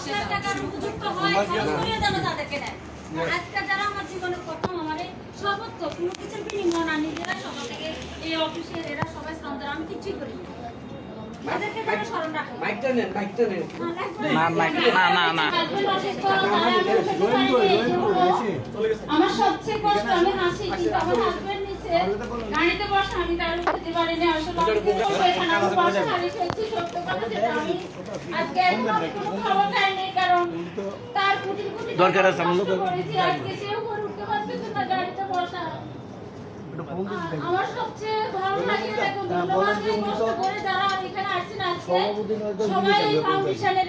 লাখ টাকার উপযুক্ত হয় খরচ করিয়ে যেন তাদেরকে দেয়। আজকে যারা আমার জীবনে প্রথম আমার সর্বোচ্চ কোনো কিছুর বিনিময় না, নিজেরা সকাল থেকে এই অফিসের এরা সবাই শ্রম দেয়, আমি কিছুই করি না। তাদেরকে যেন স্মরণ রাখে। আমার সবচেয়ে কষ্ট, আমি হাসি কিন্তু আমার হাজবেন্ড নিচে গাড়িতে বসে, আমি তার উঠতে পারিনি। আসলে আমি পয়সা হারিয়ে ফেলছি, সত্য কথা যেটা। আমি আজকে কোনো খাবার খাইনি, কারণ তার কোটি কোটি দরকার আছে। আমি করেছি আজকে সেও করে উঠতে পারতেছে না গাড়িতে বসা। আমার সবচেয়ে ভালো লাগে দেখুন, কষ্ট করে যারা এখানে আসছেন আজকে সবাই এই ফাউন্ডেশনের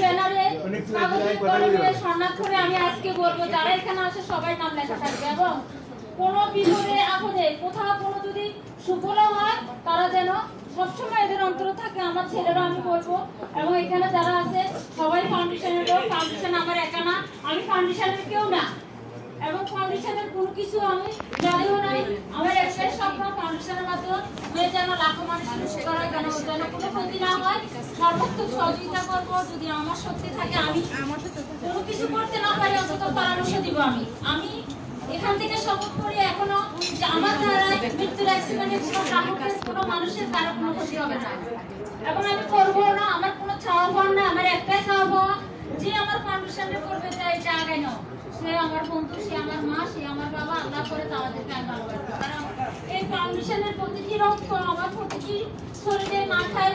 ব্যানারে কাগজে কলমে শরণার্থী আমি আজকে বলবো, যারা এখানে আসে সবাই নাম লেখা থাকবে, এবং কোনো বিপদে আপদে কোথাও কোনো যদি সুফল হয় তারা যেন সবসময় এদের অন্তর থাকে। আমার ছেলেরা আমি বলবো, এবং এখানে যারা আছে সবাই ফাউন্ডেশনের লোক। ফাউন্ডেশন আমার একা না, আমি ফাউন্ডেশনের কেউ না, এবং ফাউন্ডেশনের কোনো কিছু আমি জানিও নাই। আমার একটাই স্বপ্ন, ফাউন্ডেশনের মাধ্যমে যেন লাখো মানুষের উপকার হয়, যেন কোনো ক্ষতি না হয়। সর্বোত্তম সহযোগিতা করবো, যদি আমার শক্তি থাকে। আমি কোনো কিছু করতে না পারি, অন্তত পরামর্শ দিব। আমি এখান থেকে শপথ করি এখনো যে আমার দ্বারা মৃত্যুর অ্যাক্সিডেন্টে কোনো গ্রাহকের, কোনো মানুষের কারো কোনো ক্ষতি হবে না, এবং আমি করবো না। আমার কোনো চাওয়া পাওয়া না, আমার একটাই চাওয়া পাওয়া, যে আমার ফাউন্ডেশনে করবে চাই এটা আগে নাও। সে আমার বন্ধু, সে আমার মা, সে আমার বাবা, আল্লাহ করে তাদেরকে আমি ভালোবাসি। কারণ এই ফাউন্ডেশনের প্রতিটি রক্ত আমার প্রতিটি শরীরে মাথায়,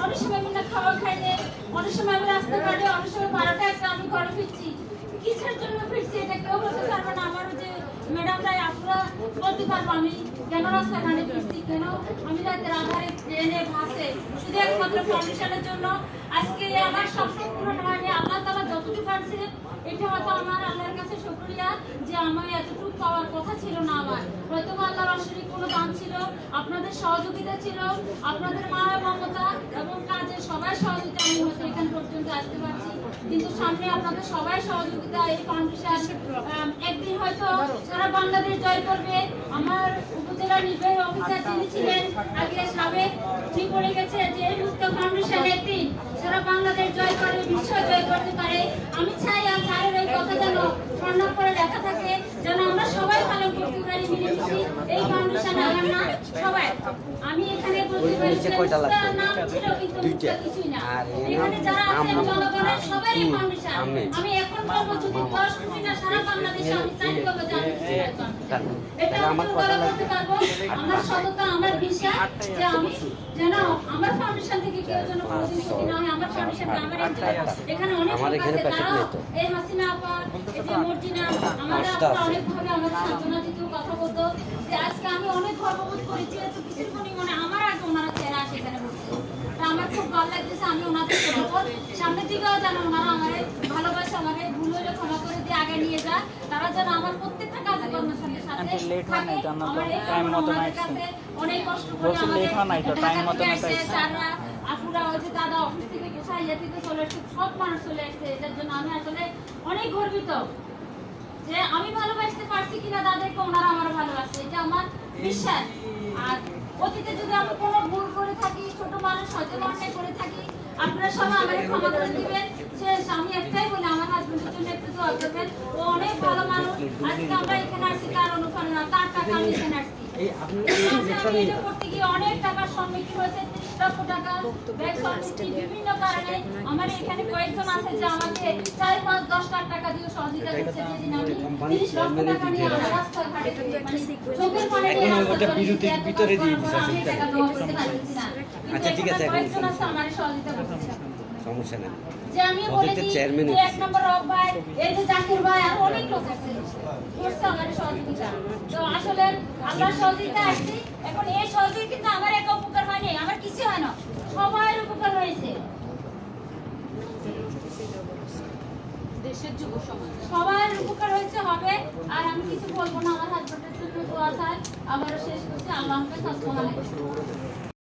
অনেক সময় আমি না খাওয়া খাইলে, অনেক সময় আমি রাস্তাঘাটে, অনেক সময় 12টা একটা আমি ঘরে ফিরছি। কিসের জন্য ফিরছি এটা কেউ বলতে পারবে না। আমারও যে ম্যাডামরা আপনারা বলতে পারবো আমি কেন রাস্তাঘাটে ফিরছি, কেন আমি রাতের আধারে ট্রেনে বাসে, শুধু একমাত্র ফাউন্ডেশনের জন্য। আজকে আমার স্বপ্ন পূরণ হয়নি, আল্লাহ তাআলা যতটুকু পারছে এটা হয়তো আমার আল্লাহর কাছে শুকরিয়া, যে আমার এতটুকু পাওয়ার কথা ছিল না। আমার হয়তো আল্লাহর অসীম কোনো দান ছিল, আপনাদের সহযোগিতা ছিল, আপনাদের মায়া মমতা এবং কাজের সবাই সহযোগিতা, আমি হয়তো এখানে পর্যন্ত আসতে পারছি। কিন্তু সামনে আপনাদের সবাই সহযোগিতা, এই ফাউন্ডেশন একদিন হয়তো সারা বাংলাদেশ জয় করবে। আমার উপজেলা নির্বাহী অফিসার যিনি ছিলেন আগে সাবেক, ঠিক করে গেছে যে এই মুক্ত ফাউন্ডেশন একদিন সারা বাংলাদেশ জয় করবে, বিশ্ব জয় করতে পারে। আমি চাই আর স্যারের এই কথা যেন স্বর্ণাক্ষরে করে লেখা থাকে, যেন আমরা সবাই পালন করতে পারি মিলেমিশে। এই ফাউন্ডেশন আমার না, সবাই। আমি এখানে বলতে পারি নাম ছিল কিন্তু কিছুই না। এখানে যারা আছেন জনগণের সবাই এই ফাউন্ডেশন। আমি এখন বলবো যদি 10 কোটি না সারা বাংলাদেশে আমি চাই করবো যে আমি কিছু একজন। এটা আমি বলতে পারবো, আমার সততা, আমার বিশ্বাস যে আমি যেন আমার ফাউন্ডেশন থেকে কেউ যেন কোনোদিন ক্ষতি না হয়। আমার ফাউন্ডেশনটা আমার এখানে অনেক লোক আছে, তারাও এই হাসিনা আপা, এই যে মর্জিনা, আমাদের আপনারা অনেকভাবে আমাদের সান্ত্বনা দিতেও কথা বলতো, যে আজকে আমি অনেক গর্ববোধ করেছি এত কিছুর পরিমাণে আমার আগে ওনারা চেহারা আসে এখানে বলছে। আমার খুব ভালো লাগতেছে, আমি ওনাদের সামনের দিকেও যেন ওনারা আমার ভালোবাসা, আমার ভুল হলে ক্ষমা করে দিয়ে আগে নিয়ে যায়। তারা যেন আমার প্রত্যেকটা কাজে কর্মের সাথে সাথে থাকে। আমাদের কাছে অনেক কষ্ট করে স্যাররা আপুরা, ওই যে দাদা অফিস থেকে ইয়ে থেকে চলে আসছে, সব মানুষ চলে আসছে। এটার জন্য আমি আসলে অনেক গর্বিত যে আমি ভালোবাসতে পারছি কিনা তাদেরকে, ওনারা আমার ভালোবাসে, এটা আমার বিশ্বাস। আর অতীতে যদি আমি কোনো ভুল করে থাকি, ছোট মানুষ হয়তো অন্যায় করে থাকি, আপনারা সবাই আমাকে ক্ষমা করে দিবেন। শেষ আমি একটাই বলি, আমার হাজবেন্ডের জন্য একটু দোয়া করবেন। ও অনেক ভালো মানুষ। আজকে আমরা এখানে আসছি তার অনুপ্রেরণা না, তার টাকা আমি এখানে আসছি। আমি এটা করতে গিয়ে অনেক টাকার সম্মুখীন হয়েছে, 30 লক্ষ টাকা ব্যাংক সম্পত্তি, বিভিন্ন কারণে। আমার এখানে কয়েকজন আছে যে আমাকে 4, 5, 10 লাখ টাকা দিয়ে সহযোগিতা করছে। যেদিন আমি 30 লক্ষ টাকা নিয়ে আমার রাস্তাঘাটে চোখের পানি দিয়ে ভিতরে দিয়ে আমি টাকা দেওয়া করতে পারছি না। আচ্ছা ঠিক আছে, কয়েকজন আছে আমার সহযোগিতা করছে, সমস্যা নেই। যে আমি বলেছি যে 1 নম্বর রব ভাই, এই যে জাকির ভাই, আর অনেক লোক আছে করছে আমার সহযোগিতা। তো আসলে আল্লাহর সহযোগিতা আসছে। এখন এই সহযোগিতা আমার একা উপকার হয়নি, আমার কিছু হয় না, সবার উপকার হয়েছে। দেশের যুব সমাজ সবার উপকার হয়েছে, হবে। আর আমি কিছু বলবো না, আমার হাজবেন্ডের জন্য দোয়া চাই। আবারও শেষ করছি, আল্লাহ হাফেজ, আসসালামু আলাইকুম।